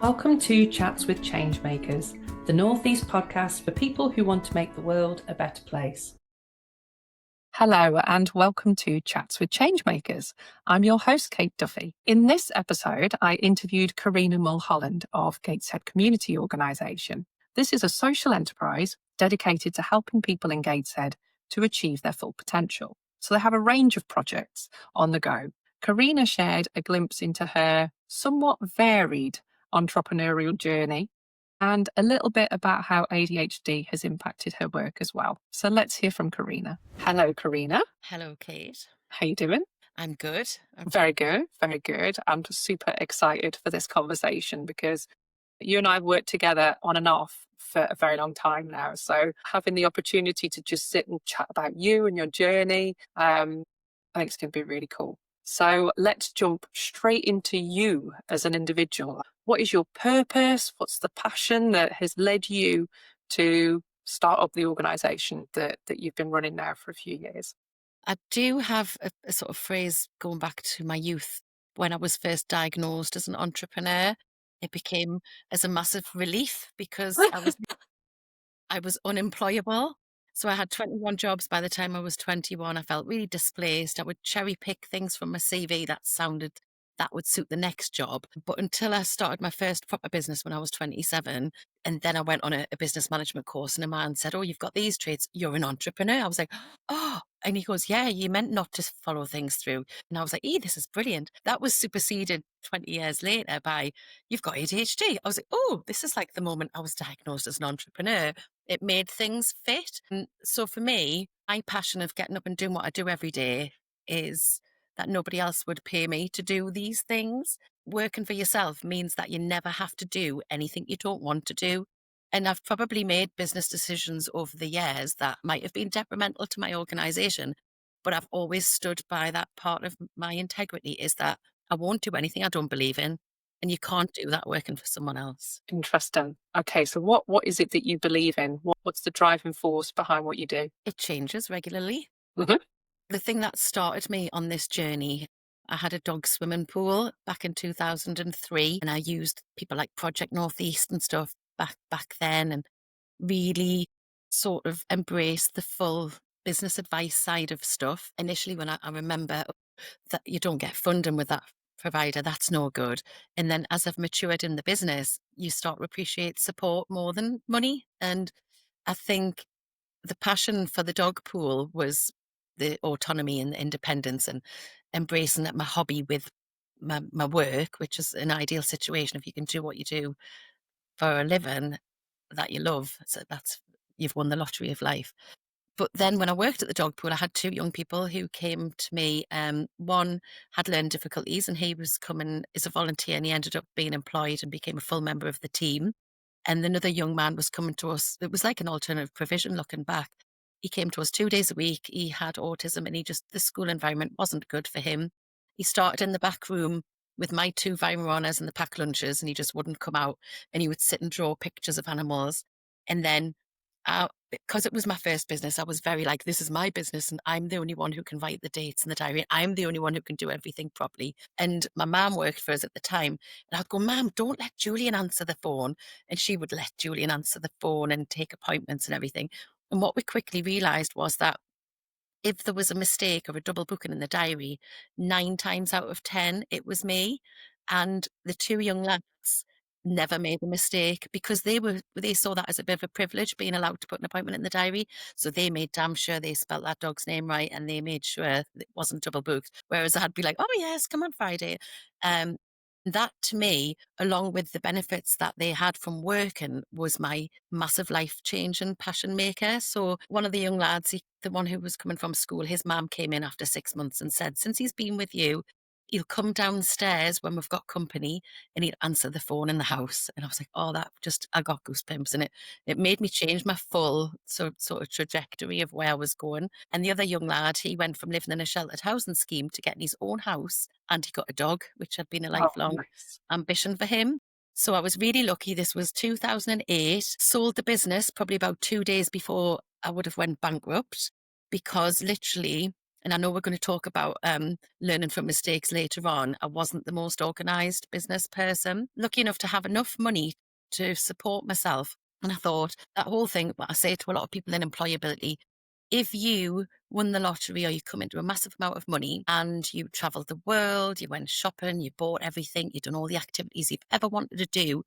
Welcome to Chats with Changemakers, the Northeast podcast for people who want to make the world a better place. Hello and welcome to Chats with Changemakers. I'm your host, Kate Duffy. In this episode, I interviewed Corrina Mulholland of Gateshead Community Organisation. This is a social enterprise dedicated to helping people in Gateshead to achieve their full potential. So they have a range of projects on the go. Corrina shared a glimpse into her somewhat varied entrepreneurial journey and a little bit about how ADHD has impacted her work as well. So let's hear from Corrina. Hello, Corrina. Hello, Kate. How you doing? I'm good. Very good, very good. I'm just super excited for this conversation because you and I have worked together on and off for a very long time now. So having the opportunity to just sit and chat about you and your journey, I think it's going to be really cool. So let's jump straight into you as an individual. What is your purpose? What's the passion that has led you to start up the organisation that you've been running now for a few years? I do have a sort of phrase going back to my youth. When I was first diagnosed as an entrepreneur, it became as a massive relief because I was unemployable. So I had 21 jobs by the time I was 21. I felt really displaced. I would cherry pick things from my CV that would suit the next job. But until I started my first proper business when I was 27, and then I went on a business management course, and a man said, "Oh, you've got these traits. You're an entrepreneur." I was like, "Oh," and he goes, "Yeah, you meant not to follow things through." And I was like, this is brilliant." That was superseded 20 years later by, "You've got ADHD." I was like, "Oh, this is like the moment I was diagnosed as an entrepreneur." It made things fit. And so for me, my passion of getting up and doing what I do every day is that nobody else would pay me to do these things. Working for yourself means that you never have to do anything you don't want to do. And I've probably made business decisions over the years that might have been detrimental to my organization, but I've always stood by that part of my integrity, is that I won't do anything I don't believe in. And you can't do that working for someone else. Interesting. Okay, so what is it that you believe in? What's the driving force behind what you do? It changes regularly. Mhm. The thing that started me on this journey, I had a dog swimming pool back in 2003, and I used people like Project Northeast and stuff back then, and really sort of embraced the full business advice side of stuff. Initially, when I remember that you don't get funding with that provider, that's no good. And then as I've matured in the business, you start to appreciate support more than money. And I think the passion for the dog pool was the autonomy and the independence, and embracing that my hobby with my work, which is an ideal situation if you can do what you do for a living that you love. So you've won the lottery of life. But then when I worked at the dog pool, I had two young people who came to me. One had learning difficulties, and he was coming as a volunteer, and he ended up being employed and became a full member of the team. And another young man was coming to us. It was like an alternative provision looking back. He came to us 2 days a week. He had autism, and the school environment wasn't good for him. He started in the back room with my two Weimaraners and the pack lunches, and he just wouldn't come out. And he would sit and draw pictures of animals. And then, because it was my first business, I was very like, this is my business, and I'm the only one who can write the dates in the diary. I'm the only one who can do everything properly. And my mum worked for us at the time. And I'd go, "Mum, don't let Julian answer the phone." And she would let Julian answer the phone and take appointments and everything. And what we quickly realized was that if there was a mistake or a double booking in the diary, 9 times out of 10, it was me. And the two young lads never made a mistake because they saw that as a bit of a privilege, being allowed to put an appointment in the diary. So they made damn sure they spelt that dog's name right, and they made sure it wasn't double booked. Whereas I'd be like, "Oh yes, come on Friday." Um, that to me, along with the benefits that they had from working, was my massive life change and passion maker. So one of the young lads, the one who was coming from school, his mum came in after 6 months and said, "Since he's been with you, he'll come downstairs when we've got company and he'll answer the phone in the house." And I was like, "Oh, I got goosebumps." And it made me change my full sort of trajectory of where I was going. And the other young lad, he went from living in a sheltered housing scheme to getting his own house, and he got a dog, which had been a Oh, lifelong nice. ambition for him. So I was really lucky. This was 2008. Sold the business probably about 2 days before I would have went bankrupt, because literally And I know we're going to talk about learning from mistakes later on. I wasn't the most organized business person, lucky enough to have enough money to support myself. And I thought that whole thing, what I say to a lot of people in employability, if you won the lottery or you come into a massive amount of money and you traveled the world, you went shopping, you bought everything, you've done all the activities you've ever wanted to do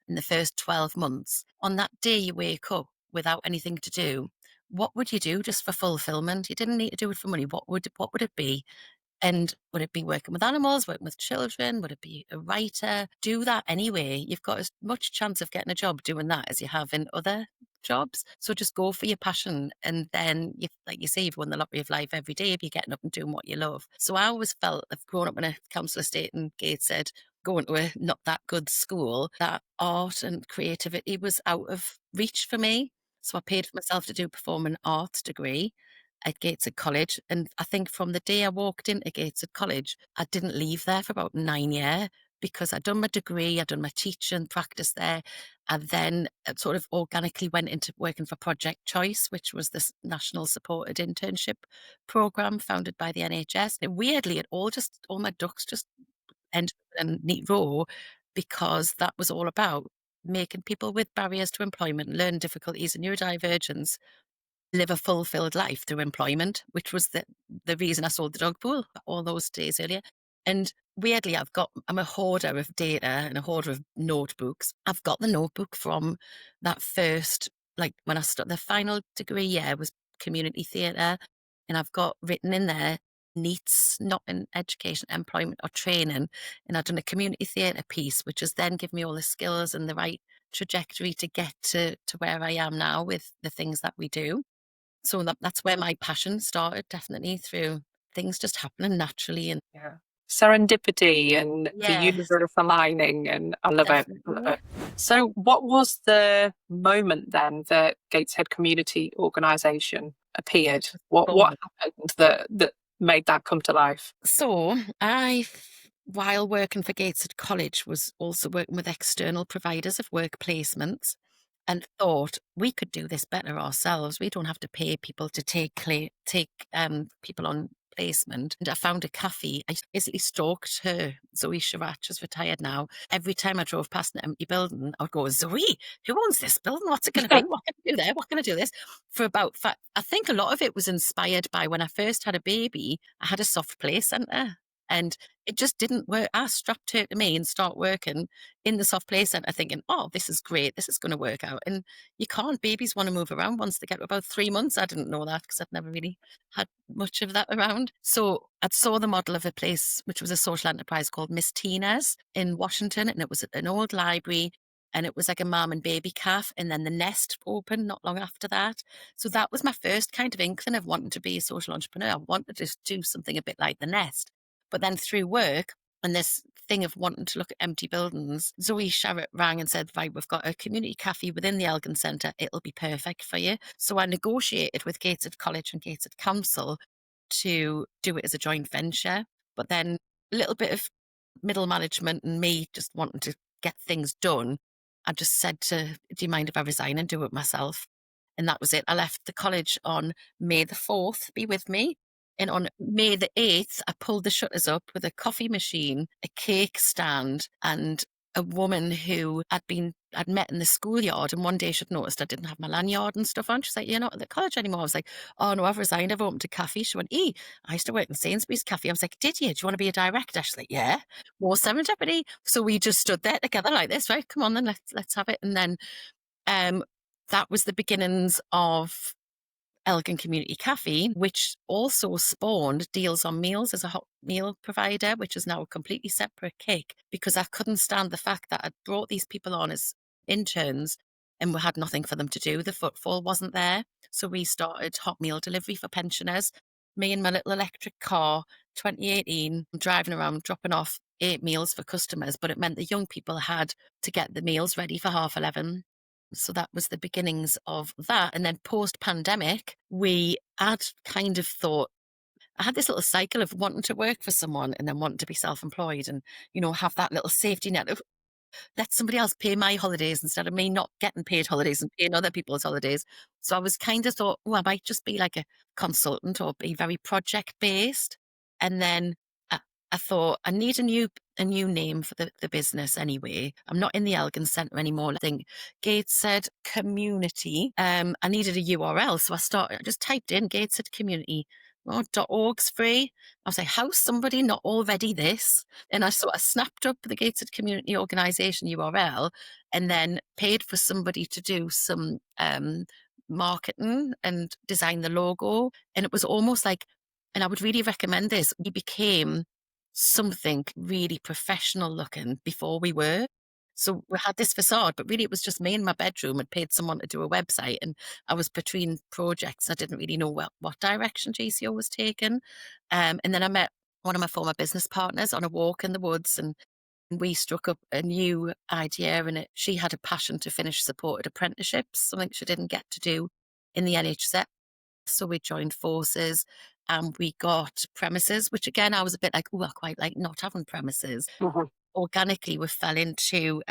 in the first 12 months, on that day you wake up without anything to do, what would you do just for fulfillment? You didn't need to do it for money. What would it be? And would it be working with animals, working with children? Would it be a writer? Do that anyway. You've got as much chance of getting a job doing that as you have in other jobs. So just go for your passion. And then, like you say, you've won the lottery of life every day if you're getting up and doing what you love. So I always felt, I've grown up in a council estate in Gateshead, going to a not that good school, that art and creativity was out of reach for me. So I paid for myself to do a performing arts degree at Gateshead College. And I think from the day I walked into Gateshead College, I didn't leave there for about 9 years because I'd done my degree, I'd done my teaching practice there. And then it sort of organically went into working for Project Choice, which was this national supported internship program founded by the NHS. And weirdly, all my ducks just ended in a neat row because that was all about making people with barriers to employment, learn difficulties and neurodivergence live a fulfilled life through employment, which was the reason I sold the dog pool all those days earlier. And weirdly, I'm a hoarder of data and a hoarder of notebooks. I've got the notebook from that first, like when I started, the final degree year was community theatre. And I've got written in there, NEETs, not in education, employment or training. And I've done a community theatre piece, which has then given me all the skills and the right trajectory to get to where I am now with the things that we do. So that's where my passion started, definitely through things just happening naturally. And Yeah. Serendipity and the yes, universe aligning, and I love it. I love definitely. it. So, what was the moment then that Gateshead Community Organisation appeared? What Born. happened that made that come to life? So while working for Gateshead College, was also working with external providers of work placements and thought we could do this better ourselves. We don't have to pay people to take people on placement. And I found a cafe. I basically stalked her. Zoe Sharat, she's retired now. Every time I drove past an empty building, I would go, Zoe, who owns this building? What's it going to be? What can I do there? What can I do this? For about, I think a lot of it was inspired by when I first had a baby, I had a soft play centre. And it just didn't work. I strapped her to me and start working in the soft play centre thinking, oh, this is great. This is going to work out. And you can't. Babies want to move around once they get to about 3 months. I didn't know that because I've never really had much of that around. So I saw the model of a place, which was a social enterprise called Miss Tina's in Washington. And it was an old library. And it was like a mum and baby calf. And then the Nest opened not long after that. So that was my first kind of inkling of wanting to be a social entrepreneur. I wanted to do something a bit like the Nest. But then through work and this thing of wanting to look at empty buildings, Zoe Sharrett rang and said, right, we've got a community cafe within the Elgin Centre. It'll be perfect for you. So I negotiated with Gateshead College and Gateshead Council to do it as a joint venture. But then a little bit of middle management and me just wanting to get things done, I just said do you mind if I resign and do it myself? And that was it. I left the college on May the 4th, be with me. And on May the 8th, I pulled the shutters up with a coffee machine, a cake stand, and a woman who I'd met in the schoolyard. And one day she'd noticed I didn't have my lanyard and stuff on. She's like, you're not at the college anymore. I was like, oh no, I've resigned. I've opened a cafe. She went, I used to work in Sainsbury's cafe. I was like, did you? Do you want to be a director? She's like, yeah, more serendipity. So we just stood there together like this, right? Come on then, let's have it. And then um, that was the beginnings of Elgin Community Cafe, which also spawned Deals on Meals as a hot meal provider, which is now a completely separate kick because I couldn't stand the fact that I'd brought these people on as interns and we had nothing for them to do. The footfall wasn't there. So we started hot meal delivery for pensioners. Me and my little electric car, 2018, driving around dropping off 8 meals for customers, but it meant the young people had to get the meals ready for 11:30. So that was the beginnings of that. And then post pandemic, we had kind of thought, I had this little cycle of wanting to work for someone and then wanting to be self employed and, have that little safety net of let somebody else pay my holidays instead of me not getting paid holidays and paying other people's holidays. So I was kind of thought, oh, I might just be like a consultant or be very project based. And then I, I thought I need a new name for the business anyway. I'm not in the Elgin Centre anymore. I think Gateshead Community. I needed a URL. So I just typed in Gateshead Community. Oh, .org's free. I was like, how's somebody not already this? And I sort of snapped up the Gateshead Community Organisation URL and then paid for somebody to do some marketing and design the logo. And it was almost like, and I would really recommend this, we became something really professional looking before we were. So we had this facade, but really it was just me in my bedroom and paid someone to do a website. And I was between projects. I didn't really know what direction GCO was taking. And then I met one of my former business partners on a walk in the woods, and we struck up a new idea. And she had a passion to finish supported apprenticeships, something she didn't get to do in the NHS. So we joined forces and we got premises, which again, I was a bit like, oh, I quite like not having premises. Mhm. Organically, we fell into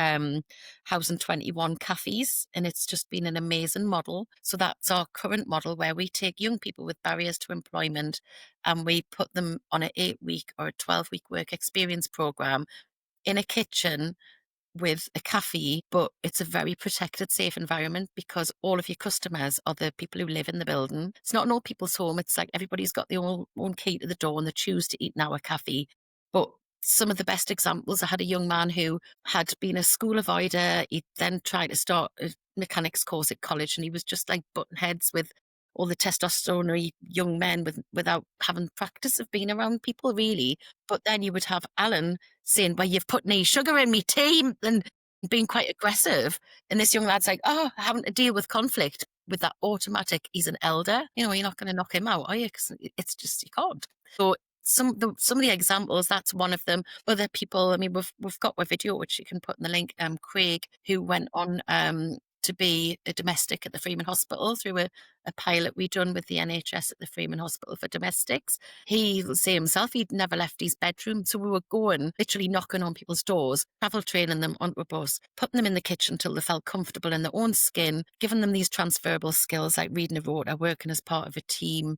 Housing 21 cafes, and it's just been an amazing model. So that's our current model, where we take young people with barriers to employment and we put them on an 8-week or a 12-week work experience program in a kitchen with a cafe, but it's a very protected, safe environment because all of your customers are the people who live in the building. It's not an old people's home. It's like everybody's got their own key to the door and they choose to eat in our cafe. But some of the best examples, I had a young man who had been a school avoider. He then tried to start a mechanics course at college, and he was just like button heads with all the testosterone young men without having practice of being around people, really. But then you would have Alan saying, well, you've put any sugar in me tea, and being quite aggressive. And this young lad's like, oh, having to deal with conflict with that automatic, he's an elder. You know, you're not going to knock him out, are you? Because it's just, you can't. So some of the examples, that's one of them. Other people, I mean, we've got a video which you can put in the link. Craig, who went on to be a domestic at the Freeman Hospital through a pilot we'd done with the NHS at the Freeman Hospital for domestics. He will say himself he'd never left his bedroom. So we were going, literally knocking on people's doors, travel training them onto a bus, putting them in the kitchen till they felt comfortable in their own skin, giving them these transferable skills like reading a rota, working as part of a team,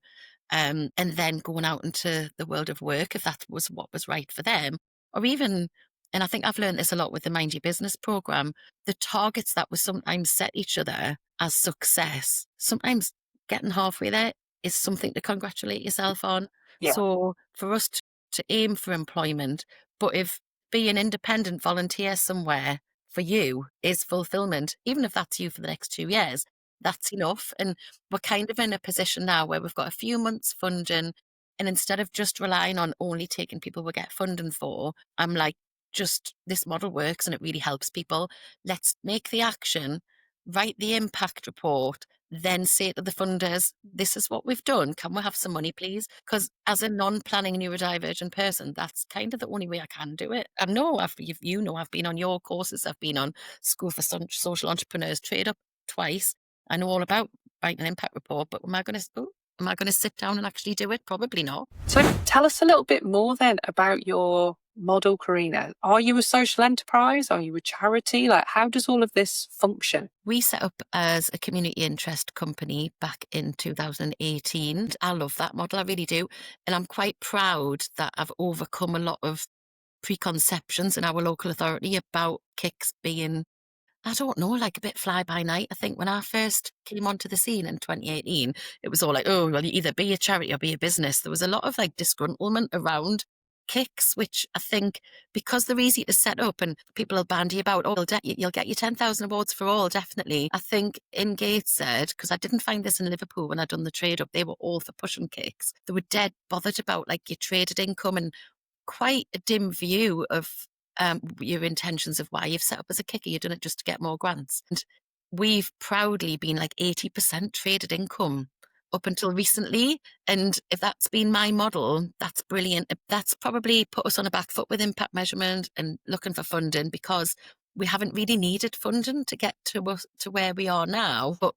and then going out into the world of work if that was what was right for them. Or even, and I think I've learned this a lot with the Mind Your Business program, the targets that we sometimes set each other as success, sometimes getting halfway there is something to congratulate yourself on. Yeah. So for us to aim for employment, but if being an independent volunteer somewhere for you is fulfillment, even if that's you for the next 2 years, that's enough. And we're kind of in a position now where we've got a few months funding, and instead of just relying on only taking people we get funding for, I'm like, just this model works and it really helps people. Let's make the action, write the impact report, then say to the funders, this is what we've done. Can we have some money, please? Because as a non-planning neurodivergent person, that's kind of the only way I can do it. I know I've been on your courses. I've been on School for Social Entrepreneurs Trade Up twice. I know all about writing an impact report, but am I going to sit down and actually do it? Probably not. So tell us a little bit more then about your model, Corrina. Are you a social enterprise? Are you a charity? Like, how does all of this function? We set up as a community interest company back in 2018. I love that model, I really do. And I'm quite proud that I've overcome a lot of preconceptions in our local authority about kicks being, I don't know, like a bit fly by night. I think when I first came onto the scene in 2018, it was all like, oh, well, you either be a charity or be a business. There was a lot of like disgruntlement around kicks, which I think because they're easy to set up and people will bandy about, oh, you'll get your 10,000 awards for all, definitely. I think in Gateshead, because I didn't find this in Liverpool when I'd done the trade up, they were all for pushing kicks. They were dead bothered about like your traded income and quite a dim view of your intentions of why you've set up as a kicker. You've done it just to get more grants. And we've proudly been like 80% traded income up until recently. And if that's been my model, that's brilliant. That's probably put us on a back foot with impact measurement and looking for funding, because we haven't really needed funding to get to where we are now. But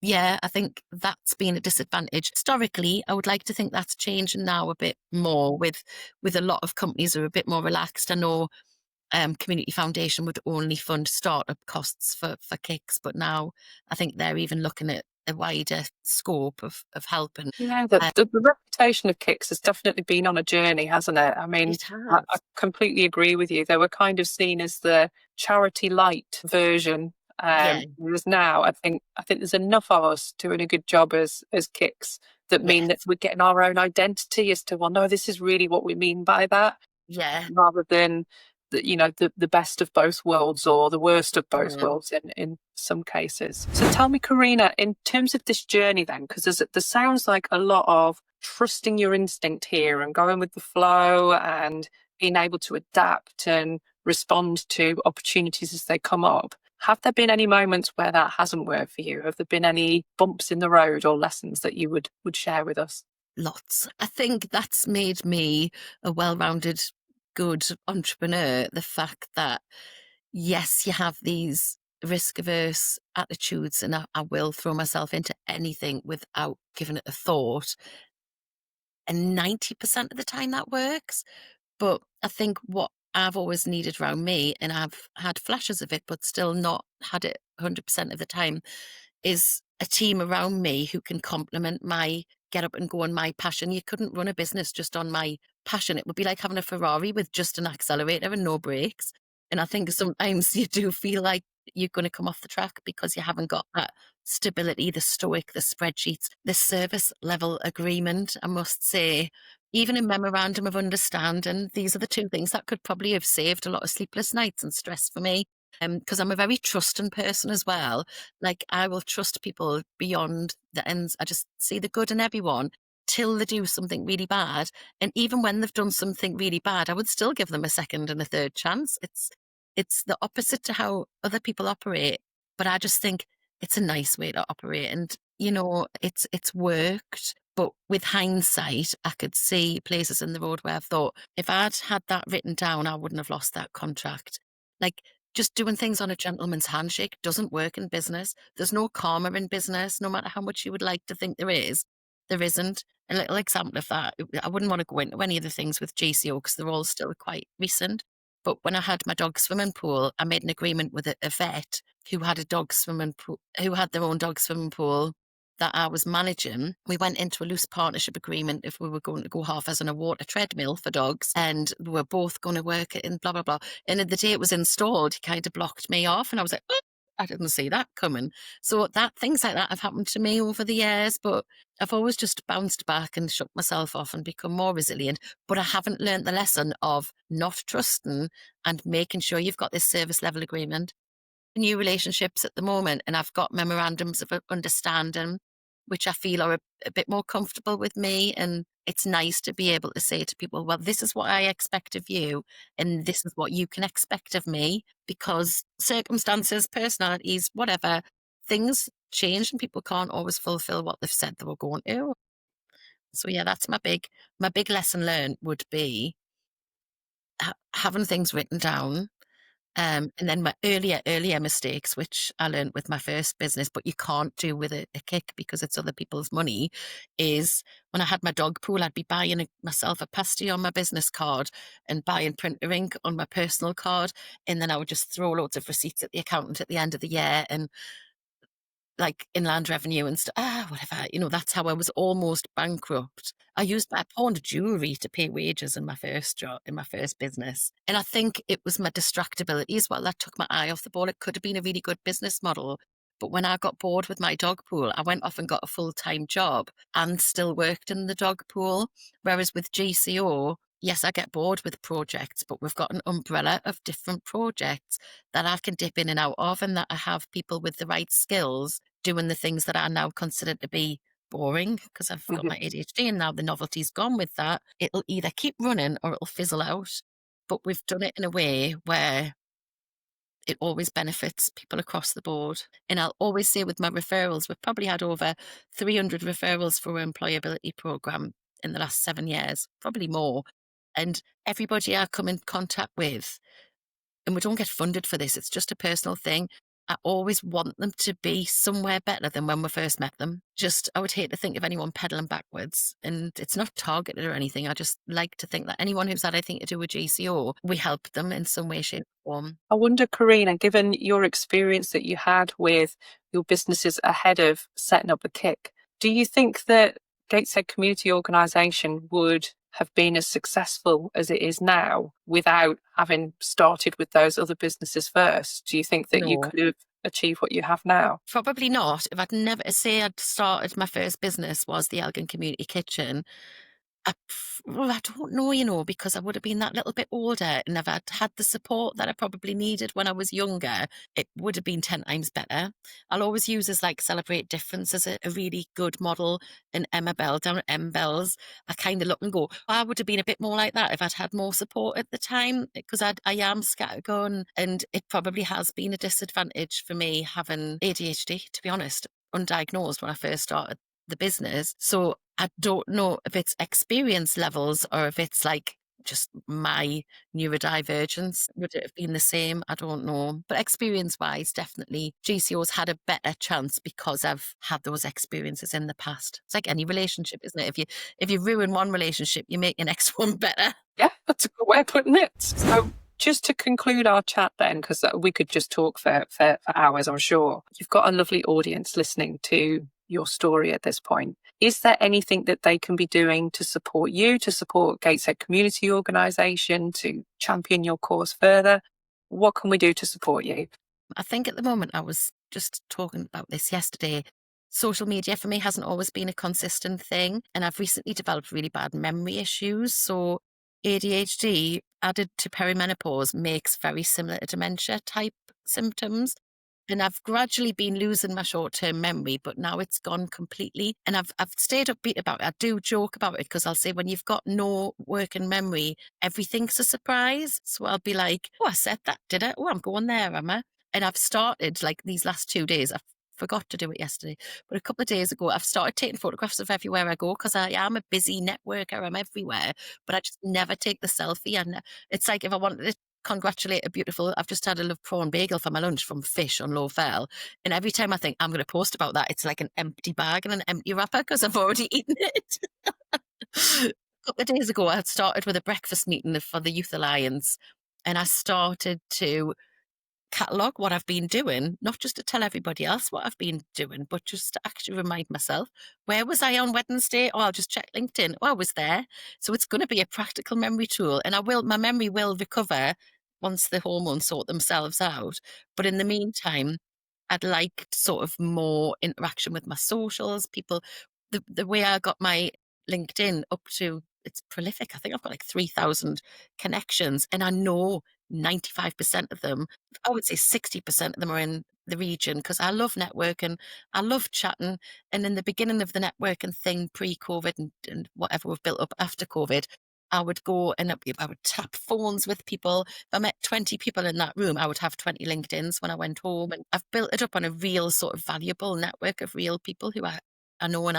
yeah, I think that's been a disadvantage. Historically, I would like to think that's changing now a bit more with a lot of companies who are a bit more relaxed. I know Community Foundation would only fund startup costs for Kicks, but now I think they're even looking at a wider scope of helping. Yeah, the reputation of Kicks has definitely been on a journey, hasn't it? I mean, It I has. completely agree with you. They were kind of seen as the charity light version. Yeah, Whereas now, I think there's enough of us doing a good job as Kicks that mean yes, that we're getting our own identity as to, well, no, this is really what we mean by that, yeah, rather than the best of both worlds or the worst of both no, worlds in some cases. So tell me, Corrina, in terms of this journey then, because there sounds like a lot of trusting your instinct here and going with the flow and being able to adapt and respond to opportunities as they come up. Have there been any moments where that hasn't worked for you? Have there been any bumps in the road or lessons that you would share with us? lots. I think that's made me a well-rounded, good entrepreneur. The fact that, yes, you have these risk-averse attitudes, and I will throw myself into anything without giving it a thought. And 90% of the time that works. But I think what I've always needed around me, and I've had flashes of it, but still not had it 100% of the time, is a team around me who can complement my get up and go on my passion. You couldn't run a business just on my passion. It would be like having a Ferrari with just an accelerator and no brakes. And I think sometimes you do feel like you're going to come off the track because you haven't got that stability, the stoic, the spreadsheets, the service level agreement. I must say, even a memorandum of understanding, these are the two things that could probably have saved a lot of sleepless nights and stress for me. Because I'm a very trusting person as well. Like, I will trust people beyond the ends. I just see the good in everyone till they do something really bad. And even when they've done something really bad, I would still give them a second and a third chance. It's the opposite to how other people operate. But I just think it's a nice way to operate. And, it's worked. But with hindsight, I could see places in the road where I've thought, if I'd had that written down, I wouldn't have lost that contract. Like, just doing things on a gentleman's handshake doesn't work in business. There's no karma in business, no matter how much you would like to think there is. There isn't. A little example of that, I wouldn't want to go into any of the things with GCO because they're all still quite recent. But when I had my dog swimming pool, I made an agreement with a vet who had a dog swimming pool, who had their own dog swimming pool that I was managing. We went into a loose partnership agreement if we were going to go half as on a water treadmill for dogs, and we were both going to work it in blah blah blah. And the day it was installed, he kind of blocked me off, and I was like, oh, I didn't see that coming. So that things like that have happened to me over the years, but I've always just bounced back and shook myself off and become more resilient. But I haven't learned the lesson of not trusting and making sure you've got this service level agreement. New relationships at the moment, and I've got memorandums of understanding, which I feel are a bit more comfortable with me. And it's nice to be able to say to people, well, this is what I expect of you, and this is what you can expect of me, because circumstances, personalities, whatever, things change and people can't always fulfill what they've said they were going to. So yeah, that's my big lesson learned would be having things written down. And then my earlier mistakes, which I learned with my first business, but you can't do with a kick because it's other people's money, is when I had my dog pool, I'd be buying myself a pasty on my business card and buying printer ink on my personal card. And then I would just throw loads of receipts at the accountant at the end of the year and like inland revenue and stuff, whatever. That's how I was almost bankrupt. I pawned jewelry to pay wages in my first job, in my first business. And I think it was my distractibility as well that took my eye off the ball. It could have been a really good business model. But when I got bored with my dog pool, I went off and got a full-time job and still worked in the dog pool. Whereas with GCO, yes, I get bored with projects, but we've got an umbrella of different projects that I can dip in and out of, and that I have people with the right skills doing the things that I now consider to be boring because I've got Mhm. my ADHD and now the novelty's gone with that. It'll either keep running or it'll fizzle out. But we've done it in a way where it always benefits people across the board. And I'll always say with my referrals, we've probably had over 300 referrals for our employability program in the last 7 years, probably more. And everybody I come in contact with, and we don't get funded for this, it's just a personal thing. I always want them to be somewhere better than when we first met them. Just, I would hate to think of anyone pedaling backwards, and it's not targeted or anything. I just like to think that anyone who's had anything to do with GCO, we help them in some way, shape, or form. I wonder, Corrina, given your experience that you had with your businesses ahead of setting up the Kick, do you think that Gateshead Community Organisation would have been as successful as it is now without having started with those other businesses first? Do you think that you No. could have achieved what you have now? Probably not. If I'd never say I'd started my first business was the Elgin Community Kitchen, I don't know, because I would have been that little bit older, and if I'd had the support that I probably needed when I was younger, it would have been 10 times better. I'll always use as like Celebrate Difference as a really good model. And Emma Bell down at M Bells, I kind of look and go, I would have been a bit more like that if I'd had more support at the time, because I am scattergun, and it probably has been a disadvantage for me having ADHD, to be honest, undiagnosed when I first started the business. So I don't know if it's experience levels or if it's like just my neurodivergence. Would it have been the same? I don't know. But experience wise, definitely GCO's had a better chance because I've had those experiences in the past. It's like any relationship, isn't it? If you ruin one relationship, you make your next one better. Yeah, that's a good way of putting it. So just to conclude our chat then, because we could just talk for hours, I'm sure. You've got a lovely audience listening to your story at this point. Is there anything that they can be doing to support you, to support Gateshead Community Organisation, to champion your cause further? What can we do to support you? I think at the moment, I was just talking about this yesterday. Social media for me hasn't always been a consistent thing, and I've recently developed really bad memory issues. So ADHD added to perimenopause makes very similar to dementia type symptoms. And I've gradually been losing my short-term memory, but now it's gone completely. And I've stayed upbeat about it. I do joke about it because I'll say when you've got no working memory, everything's a surprise. So I'll be like, oh, I said that, did I? Oh, I'm going there, am I? And I've started like these last 2 days. I forgot to do it yesterday, but a couple of days ago, I've started taking photographs of everywhere I go because I am a busy networker. I'm everywhere, but I just never take the selfie. And it's like if I wanted to congratulate a beautiful, I've just had a love prawn bagel for my lunch from Fish on Low Fell. And every time I think I'm going to post about that, it's like an empty bag and an empty wrapper because I've already eaten it. A couple of days ago, I had started with a breakfast meeting for the Youth Alliance, and I started to catalogue what I've been doing, not just to tell everybody else what I've been doing, but just to actually remind myself, where was I on Wednesday? Oh, I'll just check LinkedIn. Oh, I was there. So it's going to be a practical memory tool, and my memory will recover once the hormones sort themselves out. But in the meantime, I'd like sort of more interaction with my socials, people. The way I got my LinkedIn up to, it's prolific. I think I've got like 3,000 connections, and I know 95% of them, I would say 60% of them are in the region because I love networking, I love chatting. And in the beginning of the networking thing, pre-COVID and whatever we've built up after COVID, I would go and I would tap phones with people. If I met 20 people in that room, I would have 20 LinkedIns when I went home. And I've built it up on a real sort of valuable network of real people who I know. And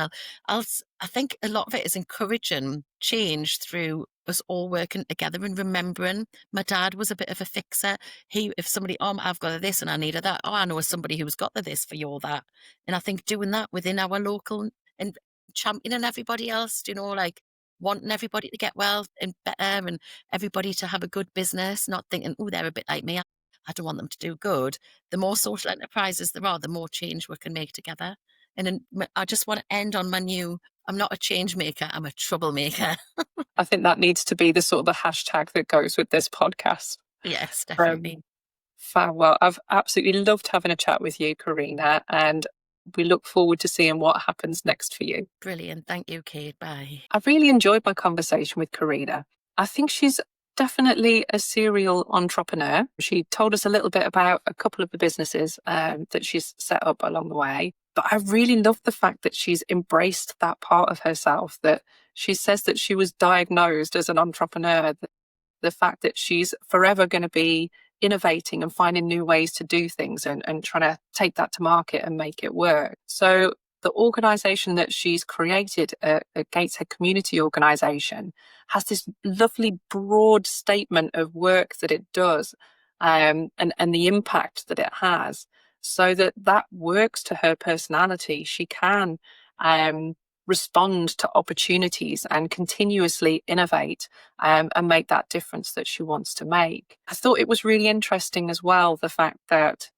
I think a lot of it is encouraging change through us all working together and remembering. My dad was a bit of a fixer. If somebody, oh, I've got this and I needed that. Oh, I know somebody who's got this for your that. And I think doing that within our local and championing everybody else, like wanting everybody to get well and better and everybody to have a good business, not thinking, oh, they're a bit like me. I don't want them to do good. The more social enterprises there are, the more change we can make together. And I just want to end on I'm not a change maker, I'm a troublemaker. I think that needs to be the sort of the hashtag that goes with this podcast. Yes, definitely. Well, I've absolutely loved having a chat with you, Corrina, and we look forward to seeing what happens next for you. Brilliant. Thank you, Kate. Bye. I really enjoyed my conversation with Corrina. I think she's definitely a serial entrepreneur. She told us a little bit about a couple of the businesses that she's set up along the way. But I really love the fact that she's embraced that part of herself, that she says that she was diagnosed as an entrepreneur, the fact that she's forever going to be innovating and finding new ways to do things and trying to take that to market and make it work. So the organisation that she's created, a Gateshead Community Organisation, has this lovely broad statement of work that it does and the impact that it has. so that that works to her personality. She can respond to opportunities and continuously innovate and make that difference that she wants to make. I thought it was really interesting as well, the fact that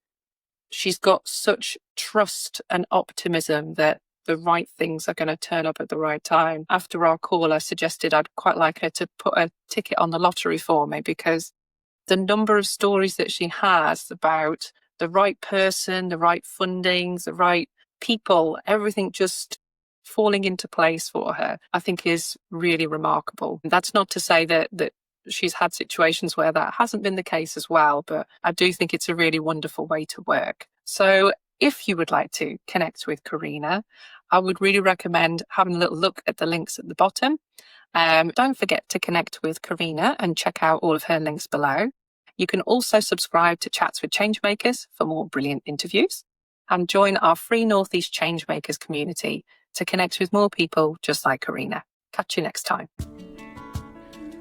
she's got such trust and optimism that the right things are going to turn up at the right time. After our call, I suggested I'd quite like her to put a ticket on the lottery for me, because the number of stories that she has about the right person, the right fundings, the right people, everything just falling into place for her, I think is really remarkable. That's not to say that she's had situations where that hasn't been the case as well, but I do think it's a really wonderful way to work. So if you would like to connect with Corrina, I would really recommend having a little look at the links at the bottom. Don't forget to connect with Corrina and check out all of her links below. You can also subscribe to Chats with Changemakers for more brilliant interviews, and join our free Northeast Changemakers community to connect with more people just like Corrina. Catch you next time.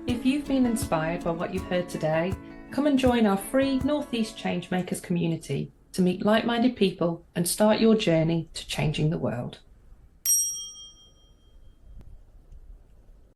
If you've been inspired by what you've heard today, come and join our free Northeast Changemakers community to meet like-minded people and start your journey to changing the world.